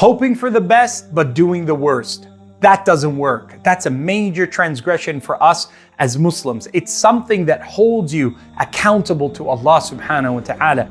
Hoping for the best, but doing the worst. That doesn't work. That's a major transgression for us as Muslims. It's something that holds you accountable to Allah subhanahu wa ta'ala.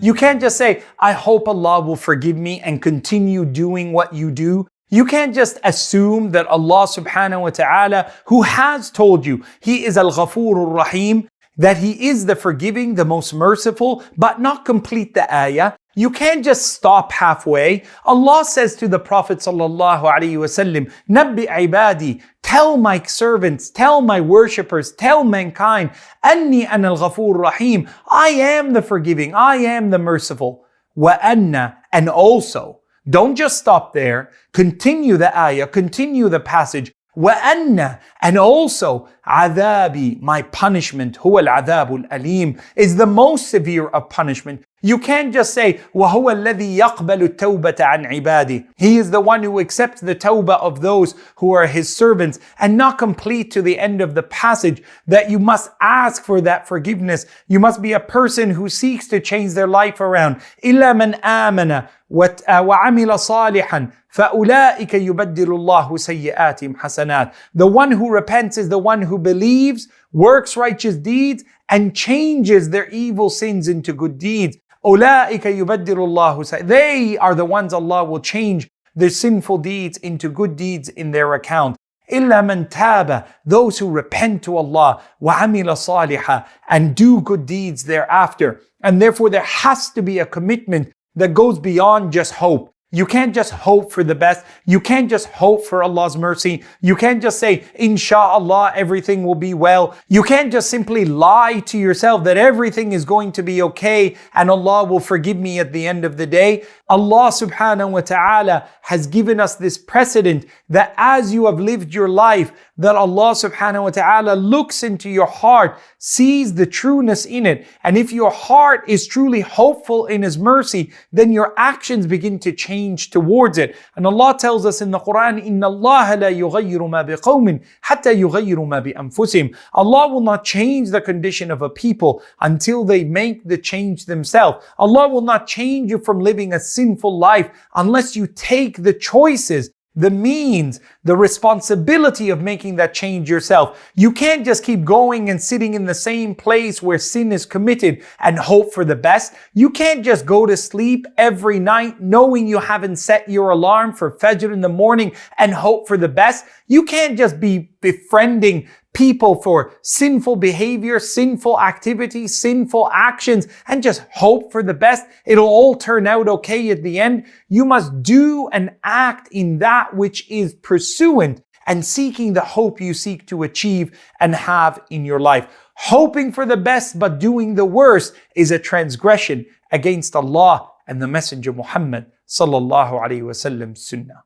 You can't just say, I hope Allah will forgive me and continue doing what you do. You can't just assume that Allah subhanahu wa ta'ala, who has told you He is Al-Ghafur Rahim, that He is the forgiving, the most merciful, but not complete the ayah. You can't just stop halfway. Allah says to the Prophet sallallahu alaihi wasallam, Nabbi ibadi, tell my servants, tell my worshippers, tell mankind, Anni ana al-Ghafur Rahim, I am the forgiving, I am the merciful. Wa anna, and also, don't just stop there. Continue the ayah, continue the passage. وَأَنَّ, and also, عَذَابِ, my punishment, هُوَ الْعَذَابُ الْأَلِيمُ, is the most severe of punishment. You can't just say, وَهُوَ الَّذِي يَقْبَلُ التَّوْبَةَ عَنْ عِبَادِهِ. He is the one who accepts the tawbah of those who are His servants, and not complete to the end of the passage that you must ask for that forgiveness. You must be a person who seeks to change their life around. إِلَّا مَنْ آمَنَ وَعَمِلَ صَالِحًا فَأُولَٰئِكَ يُبَدِّلُ اللَّهُ سَيِّئَاتِهِمْ حَسَنَاتٍ. The one who repents is the one who believes, works righteous deeds, and changes their evil sins into good deeds. أُولَٰئِكَ يُبَدِّلُ اللَّهُ. They are the ones Allah will change their sinful deeds into good deeds in their account. إِلَّا مَنْ تَابَ, those who repent to Allah, وَعَمِلَ صَالِحًا, and do good deeds thereafter. And therefore there has to be a commitment that goes beyond just hope. You can't just hope for the best. You can't just hope for Allah's mercy. You can't just say, Insha'Allah, everything will be well. You can't just simply lie to yourself that everything is going to be okay and Allah will forgive me at the end of the day. Allah subhanahu wa ta'ala has given us this precedent that as you have lived your life, that Allah subhanahu wa ta'ala looks into your heart, sees the trueness in it. And if your heart is truly hopeful in His mercy, then your actions begin to change towards it. And Allah tells us in the Qur'an, إِنَّ اللَّهَ لَا يُغَيِّرُ مَا بِقَوْمٍ حَتَّى يُغَيِّرُ مَا بِأَنفُسِهِمْ. Allah will not change the condition of a people until they make the change themselves. Allah will not change you from living a sinful life unless you take the choices, the means, the responsibility of making that change yourself. You can't just keep going and sitting in the same place where sin is committed and hope for the best. You can't just go to sleep every night knowing you haven't set your alarm for Fajr in the morning and hope for the best. You can't just be befriending people for sinful behavior, sinful activities, sinful actions, and just hope for the best. It'll all turn out okay at the end. You must do and act in that which is pursuant and seeking the hope you seek to achieve and have in your life. Hoping for the best but doing the worst is a transgression against Allah and the Messenger Muhammad sallallahu alaihi wasallam's sunnah.